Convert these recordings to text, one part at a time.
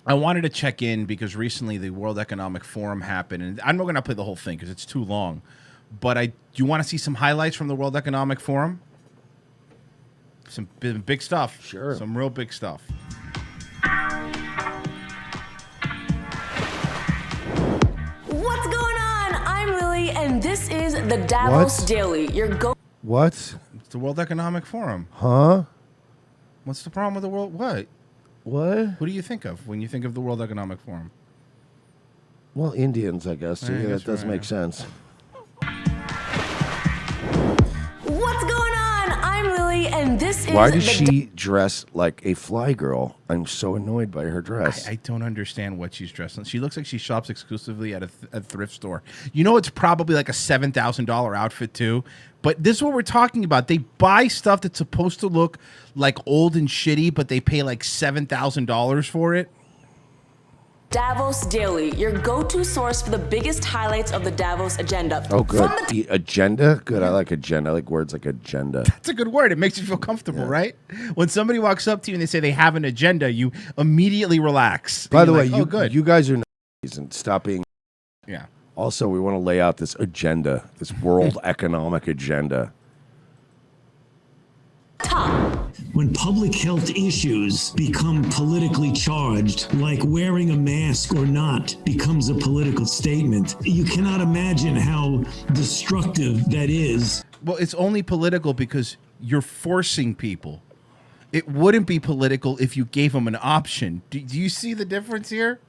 I wanted to check in because recently the World Economic Forum happened, and I'm not going to play the whole thing because it's too long. But do you want to see some highlights from the World Economic Forum? Some big stuff. Sure. Some real big stuff. What's going on? I'm Lily, and this is the Davos Daily. What? It's the World Economic Forum. Huh? What's the problem with the world? What? What? Who do you think of when you think of the World Economic Forum? Well, Indians, I guess. So, I yeah, guess that does right, make yeah. sense. What's going on? I'm Lily, and this is Why does she dress like a fly girl? I'm so annoyed by her dress. I don't understand what she's dressed in. She looks like she shops exclusively at a thrift store. You know, it's probably like a $7,000 outfit too. But this is what we're talking about. They buy stuff that's supposed to look like old and shitty, but they pay like $7,000 for it. Davos Daily, your go-to source for the biggest highlights of the Davos agenda. Oh, good. The agenda? Good. I like agenda. I like words like agenda. That's a good word. It makes you feel comfortable, right? When somebody walks up to you and they say they have an agenda, you immediately relax. By the way, like, good. you guys are Nazis and stop being. Yeah. Also, we want to lay out this agenda, this world economic agenda. When public health issues become politically charged, like wearing a mask or not becomes a political statement, you cannot imagine how destructive that is. Well, it's only political because you're forcing people. It wouldn't be political if you gave them an option. Do you see the difference here?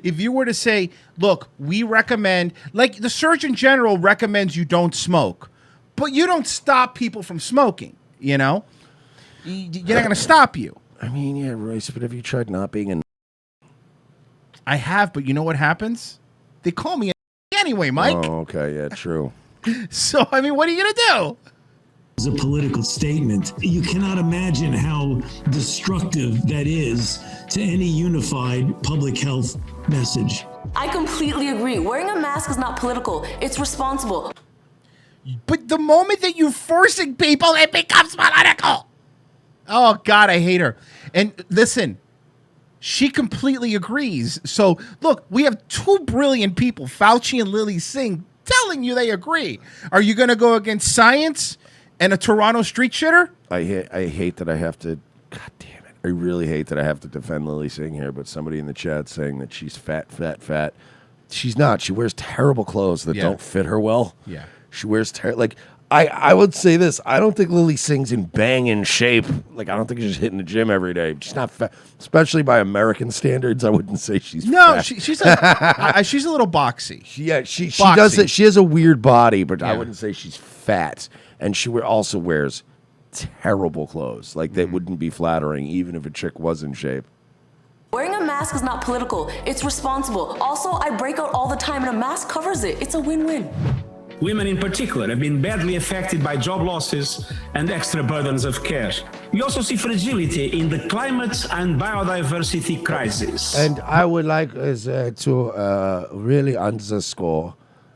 If you were to say, look, we recommend, like the Surgeon General recommends you don't smoke, but you don't stop people from smoking, you know? You're not going to stop you. I mean, yeah, Royce, but have you tried not being a... I have, but you know what happens? They call me anyway, Mike. Oh, okay, yeah, true. So, I mean, what are you going to do? As a political statement, you cannot imagine how destructive that is to any unified public health message. I completely agree. Wearing a mask is not political. It's responsible. But the moment that you're forcing people, it becomes political. Oh, God, I hate her. And listen, she completely agrees. So, look, we have two brilliant people, Fauci and Lilly Singh, telling you they agree. Are you going to go against science and a Toronto street shitter? I hate that I have to... God damn it. I really hate that I have to defend Lilly Singh here, but somebody in the chat saying that she's fat. She's not. She wears terrible clothes that don't fit her well. Yeah. She wears like... I would say this. I don't think Lilly Singh's in banging shape. Like, I don't think she's hitting the gym every day. She's not fat. Especially by American standards, I wouldn't say she's fat. She's a little boxy. She does it. She has a weird body, but I wouldn't say she's fat. And she also wears terrible clothes. Like, that wouldn't be flattering, even if a chick was in shape. Wearing a mask is not political. It's responsible. Also, I break out all the time, and a mask covers it. It's a win-win. Women in particular have been badly affected by job losses and extra burdens of care. We also see fragility in the climate and biodiversity crisis. And I would like to really underscore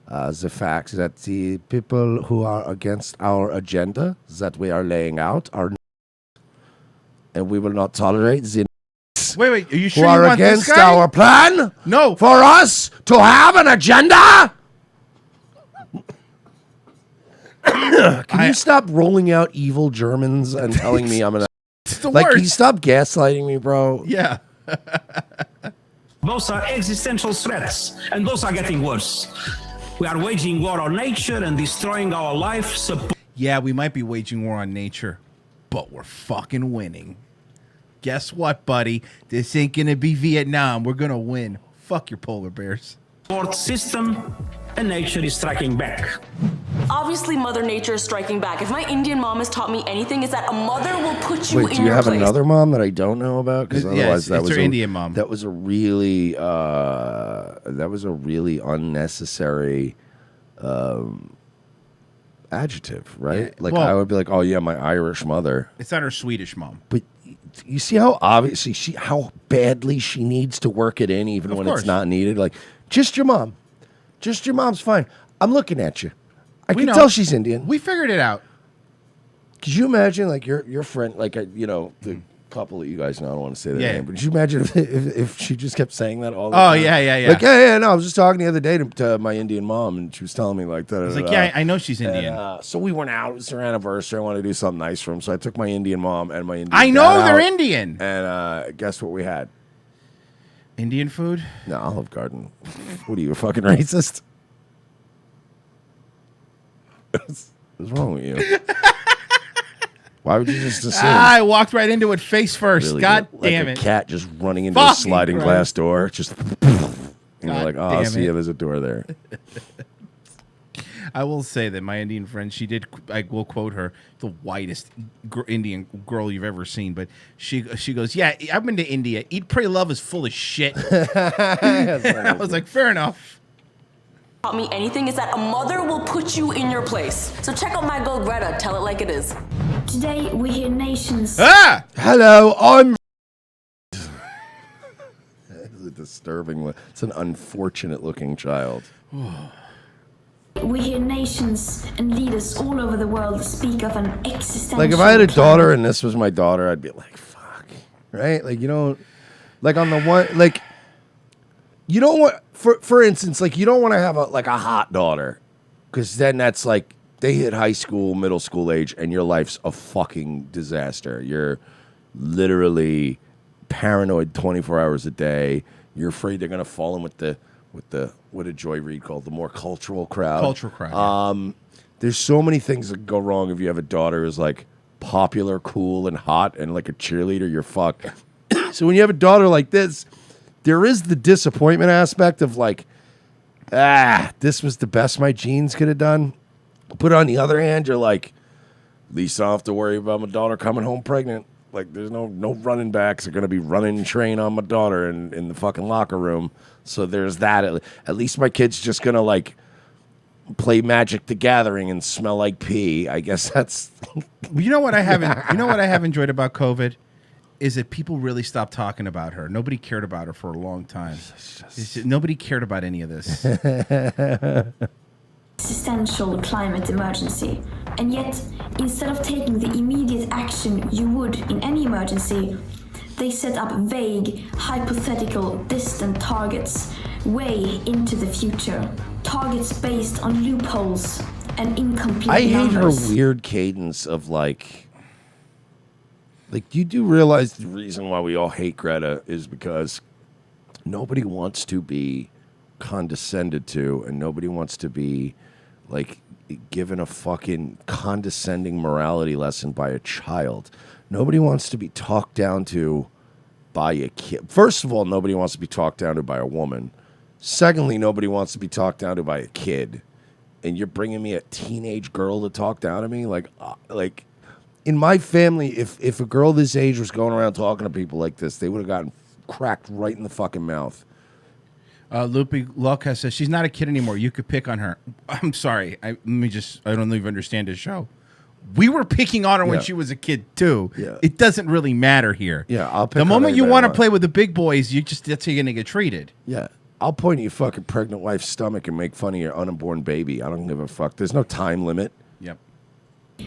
the fact that the people who are against our agenda that we are laying out are and we will not tolerate the Wait, are you sure who you are want this against guy? our plan? No. For us to have an agenda? Can you stop rolling out evil Germans and telling me I'm an... It's the Like, worst. can you stop gaslighting me, bro? Yeah. Those are existential threats, and those are getting worse. We are waging war on nature and destroying our life support. Yeah, we might be waging war on nature, but we're fucking winning. Guess what, buddy? This ain't gonna be Vietnam. We're gonna win. Fuck your polar bears. System, and nature is striking back. Obviously, Mother Nature is striking back. If my Indian mom has taught me anything, it's that a mother will put you Wait, in do you your have place. another mom that I don't know about? Because otherwise, that it's was her a, Indian mom. That was a really unnecessary adjective, right? Yeah, Like, well- I would be like, oh yeah, my Irish mother. It's not her Swedish mom. But you see how obviously how badly she needs to work it in, even Of when course. it's not needed. Like, just your mom. Just your mom's fine. I'm looking at you. I We can know. tell she's Indian. We figured it out. Could you imagine, like, your friend, like, the couple that you guys know. I don't want to say their Yeah. name, but could you imagine if she just kept saying that all the Oh, time? yeah. Like, yeah, no, I was just talking the other day to my Indian mom, and she was telling me like that. I was like, yeah, I know she's Indian. So we went out. It was her anniversary. I wanted to do something nice for him, so I took my Indian mom and my Indian. I dad know they're out, Indian. And guess what we had? Indian food? No, Olive Garden. What are you, a fucking racist? What's wrong with you? Why would you just assume? I walked right into it face first. Really, God like damn a it. cat just running into a Fucking sliding Christ. glass door. Just and you're God like, oh, I damn see it. there's a door there. I will say that my Indian friend, she did, I will quote her, the whitest Indian girl you've ever seen. But she goes, yeah, I've been to India. Eat, Pray, Love is full of shit. I was like, fair enough. Taught me anything is that a mother will put you in your place. So check out my girl Greta. Tell it like it is. Today we hear nations. Ah! Hello, I'm. It's a disturbing. It's an unfortunate looking child. We hear nations and leaders all over the world speak of an existential. Like if I had a climate. daughter and this was my daughter, I'd be like, fuck, right? Like you don't, like on the one, like you don't want, for instance, like you don't want to have a hot daughter, because then that's like they hit high school, middle school age, and your life's a fucking disaster. You're literally paranoid 24 hours a day. You're afraid they're gonna fall in with the what did Joy Reid call the more cultural crowd. Cultural crowd. There's so many things that go wrong if you have a daughter who's like popular, cool, and hot, and like a cheerleader. You're fucked. So when you have a daughter like this, there is the disappointment aspect of like, this was the best my genes could have done. But on the other hand, you're like, at least I don't have to worry about my daughter coming home pregnant. Like, there's no running backs are going to be running train on my daughter in the fucking locker room. So there's that. At least my kid's just going to, like, play Magic the Gathering and smell like pee. I guess that's... You know what I have enjoyed about COVID? Is that people really stopped talking about her. Nobody cared about her for a long time. Nobody cared about any of this. Existential climate emergency. And yet, instead of taking the immediate action you would in any emergency, they set up vague, hypothetical, distant targets way into the future. Targets based on loopholes and incomplete I hate numbers. her weird cadence of like you do realize the reason why we all hate Greta is because nobody wants to be condescended to, and nobody wants to be like given a fucking condescending morality lesson by a child. Nobody wants to be talked down to by a kid. First of all, nobody wants to be talked down to by a woman. Secondly, nobody wants to be talked down to by a kid. And you're bringing me a teenage girl to talk down to me? Like in my family, if a girl this age was going around talking to people like this, they would have gotten cracked right in the fucking mouth. Lupe Loca says she's not a kid anymore. You could pick on her. I'm sorry. I don't even understand his show. We were picking on her when Yeah. she was a kid too. Yeah. It doesn't really matter here. Yeah, I'll pick the on moment you anybody I want to want. play with the big boys, that's how you're gonna get treated. Yeah. I'll point at your fucking pregnant wife's stomach and make fun of your unborn baby. I don't give a fuck. There's no time limit. Yep.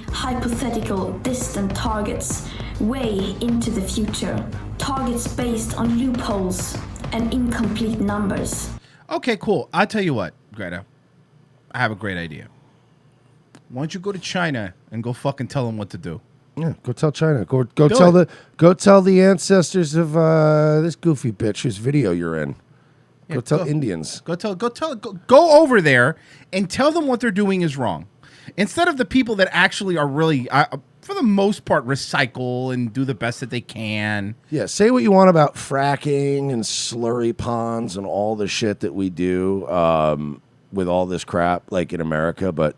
Hypothetical, distant targets way into the future. Targets based on loopholes and incomplete numbers. Okay, cool. I'll tell you what, Greta. I have a great idea. Why don't you go to China and go fucking tell them what to do? Yeah, go tell China. Go Do tell it. go tell the ancestors of this goofy bitch whose video you're in. Yeah, Go tell Indians. Go over there and tell them what they're doing is wrong. Instead of the people that actually are really, for the most part, recycle and do the best that they can. Yeah, say what you want about fracking and slurry ponds and all the shit that we do with all this crap, like in America, but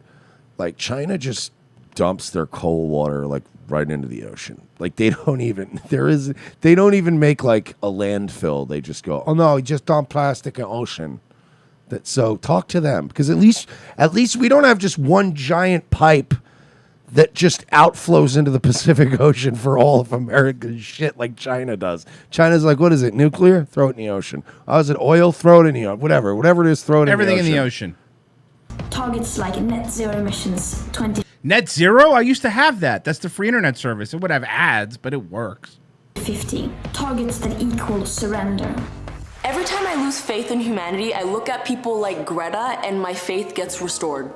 like China just dumps their coal water like right into the ocean. Like they don't even make like a landfill. They just go, oh no, just dump plastic in ocean. So talk to them, because at least we don't have just one giant pipe that just outflows into the Pacific Ocean for all of America's shit like China does. China's like, what is it, nuclear? Throw it in the ocean. Oh, is it oil? Throw it in the ocean. Whatever it is, throw it Everything in in the the ocean. ocean. Targets like net zero emissions 20. Net zero? I used to have that. That's the free internet service. It would have ads, but it works. 50, targets that equal surrender. Every time I lose faith in humanity, I look at people like Greta and my faith gets restored.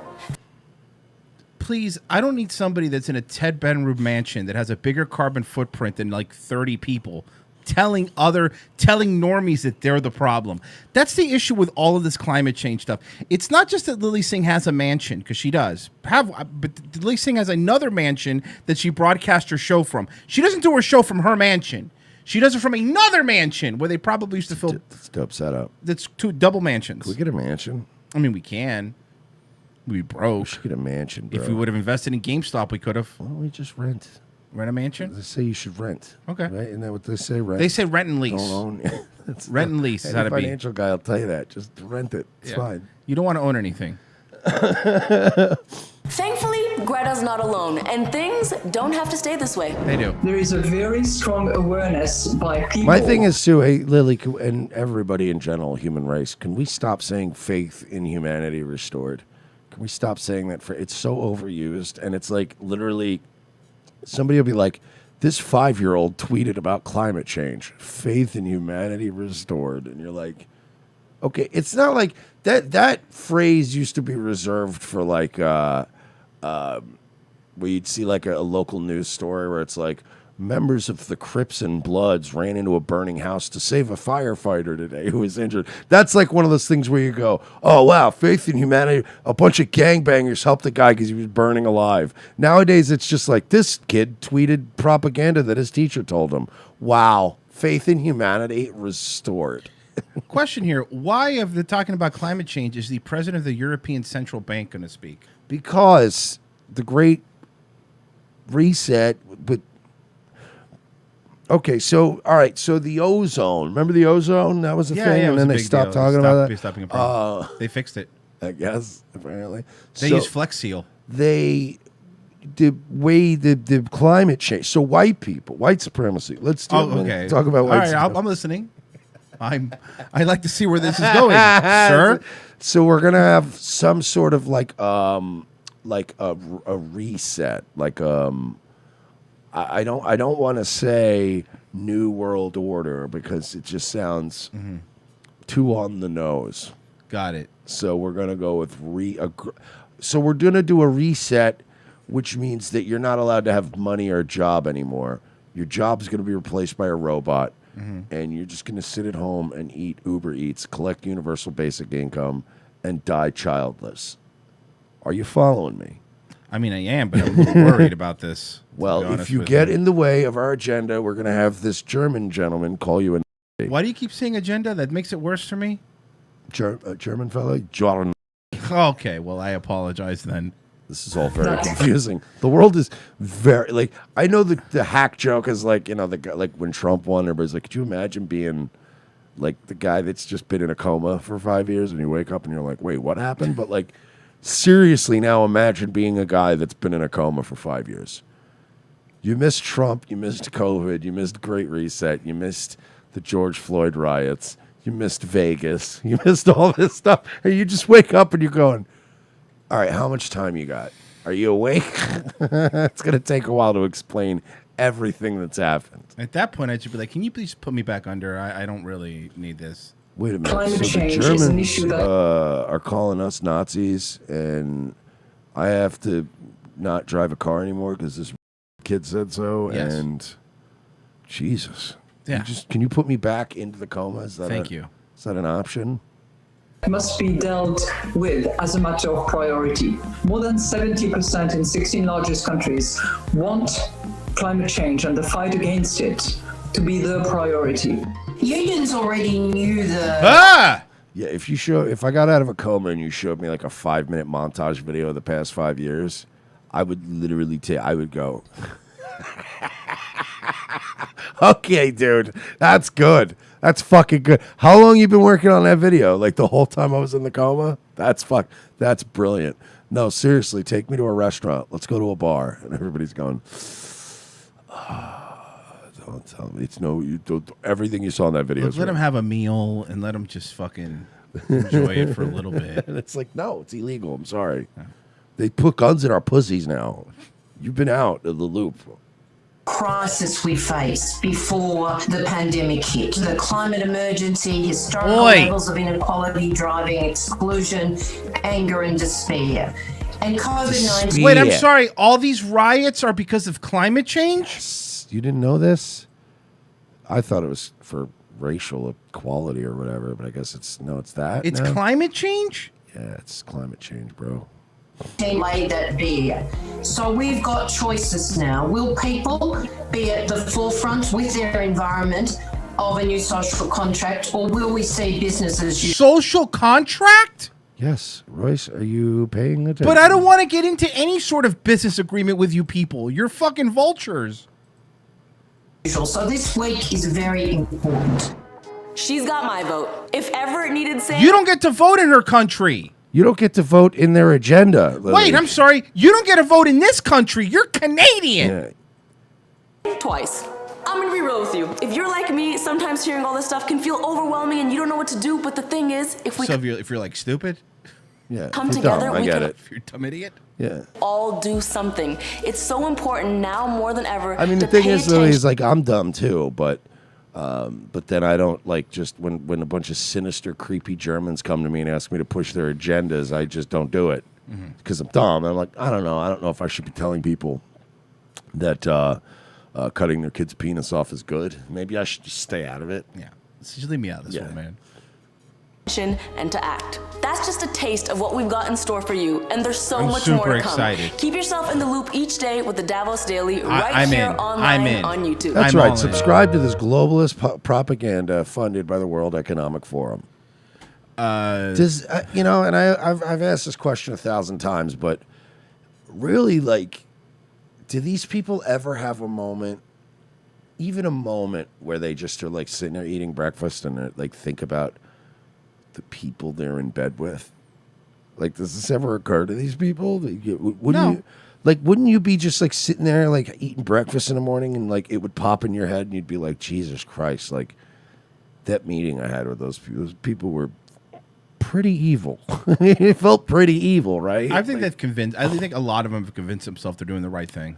Please, I don't need somebody that's in a Ted Benrube mansion that has a bigger carbon footprint than like 30 people telling normies that they're the problem. That's the issue with all of this climate change stuff. It's not just that Lilly Singh has a mansion, because she does but Lilly Singh has another mansion that she broadcasts her show from. She doesn't do her show from her mansion. She does it from another mansion where they probably used to film. It's a dope setup. That's two double mansions. Can we get a mansion? I mean, we can. We broke. We should get a mansion, bro. If we would have invested in GameStop, we could have. Why don't we just rent? Rent a mansion? They say you should rent. Okay. Right? Isn't that what they say? Rent. They say rent and lease. Don't own. Rent and lease is how to be. Financial guy will tell you that. Just rent it. It's fine. You don't want to own anything. Thankfully, Greta's not alone, and things don't have to stay this way. They do. There is a very strong awareness by people. My thing is too, hey, Lily, and everybody in general, human race, can we stop saying faith in humanity restored? Can we stop saying that? It's so overused, and it's like literally somebody will be like, this 5-year-old tweeted about climate change, faith in humanity restored. And you're like, okay, it's not like that phrase used to be reserved for like, where you'd see like a local news story where it's like, members of the Crips and Bloods ran into a burning house to save a firefighter today who was injured. That's like one of those things where you go, oh, wow, faith in humanity. A bunch of gangbangers helped the guy because he was burning alive. Nowadays, it's just like this kid tweeted propaganda that his teacher told him. Wow, faith in humanity restored. Question here. Why, if they're talking about climate change, is the president of the European Central Bank going to speak? Because the Great Reset, but okay, so all right, so the ozone. Remember the ozone? That was a thing, and then they stopped talking about that. Stopping a problem. They fixed it. I guess apparently They use Flex Seal. The way the climate change. So white people, white supremacy. Let's talk about white supremacy. I'm listening. I like to see where this is going, sir. So we're gonna have some sort of like a reset, like I don't want to say New World Order because it just sounds too on the nose. Got it. So we're gonna go with so we're gonna do a reset, which means that you're not allowed to have money or a job anymore. Your job's gonna be replaced by a robot, and you're just gonna sit at home and eat Uber Eats, collect universal basic income, and die childless. Are you following me? I mean, I am, but I'm a little worried about this. Well, if you get in the way of our agenda, we're going to have this German gentleman call you a Nazi. Why do you keep saying agenda? That makes it worse for me. German fellow? John. Okay, well, I apologize then. This is all very confusing. The world is very, like, I know the hack joke is like, you know, the guy, like when Trump won, everybody's like, could you imagine being like the guy that's just been in a coma for 5 years and you wake up and you're like, wait, what happened? But like, seriously, now imagine being a guy that's been in a coma for 5 years. You missed Trump, you missed COVID, you missed Great Reset, you missed the George Floyd riots, you missed Vegas, you missed all this stuff, and you just wake up and you're going, all right, how much time you got? Are you awake? It's going to take a while to explain everything that's happened. At that point, I should be like, can you please put me back under? I don't really need this. Wait a minute. Climate so change the Germans is an issue that are calling us Nazis, and I have to not drive a car anymore because this kid said so. Yes. And Jesus, Yeah. can you put me back into the coma? Is that Thank you. Is that an option? must be dealt with as a matter of priority. More than 70% in 16 largest countries want climate change and the fight against it to be their priority. Unions already knew the... Ah! Yeah, if I got out of a coma and you showed me like a 5-minute montage video of the past 5 years, I would literally I would go, okay, dude, that's good. That's fucking good. How long you been working on that video? Like the whole time I was in the coma? That's brilliant. No, seriously, take me to a restaurant. Let's go to a bar. And everybody's going, don't tell me. Everything you saw in that video. Let them have a meal and let them just fucking enjoy it for a little bit. And it's like, no, it's illegal. I'm sorry. They put guns in our pussies now. You've been out of the loop. crisis we faced before the pandemic hit. The climate emergency, historical Boy. levels of inequality driving exclusion, anger and despair. And COVID-19... Wait, I'm sorry. All these riots are because of climate change? You didn't know this? I thought it was for racial equality or whatever, but I guess it's that. It's now. climate change? Yeah, it's climate change, bro. Lay that bare. So we've got choices now. Will people be at the forefront with their environment of a new social contract, or will we see business as usual? Social contract? Yes. Royce, are you paying attention? But I don't want to get into any sort of business agreement with you people. You're fucking vultures. So this week is very important. She's got my vote. If ever it needed saying... You don't get to vote in her country. You don't get to vote in their agenda. Lily. Wait, I'm sorry. You don't get to vote in this country. You're Canadian. Yeah. Twice. I'm gonna be real with you. If you're like me, sometimes hearing all this stuff can feel overwhelming and you don't know what to do. But the thing is, if we So if you're like stupid, Yeah. come if you're together, dumb, I we get can it. if you're a dumb idiot. Yeah. all do something. It's so important now more than ever. I mean, the to thing pay is, Lily, attention. is like I'm dumb too, but then I don't like just when a bunch of sinister, creepy Germans come to me and ask me to push their agendas, I just don't do it because I'm dumb. I'm like, I don't know if I should be telling people that cutting their kid's penis off is good. Maybe I should just stay out of it. Yeah, just leave me out of this one, man. And to act. That's just a taste of what we've got in store for you, and there's so I'm much more super to come. excited. Keep yourself in the loop each day with the Davos Daily right I'm here in. online I'm in. on YouTube. That's I'm all right. in. Subscribe to this globalist propaganda funded by the World Economic Forum. Does and I've asked this question 1,000 times, but really, like, do these people ever have a moment, even a moment, where they just are like sitting there eating breakfast and they're, like think about the people they're in bed with? Like, does this ever occur to these people? Wouldn't you be just like sitting there like eating breakfast in the morning and like it would pop in your head and you'd be like, Jesus Christ, like that meeting I had with those people were pretty evil. It felt pretty evil, right? I think they've convinced. I think a lot of them have convinced themselves they're doing the right thing.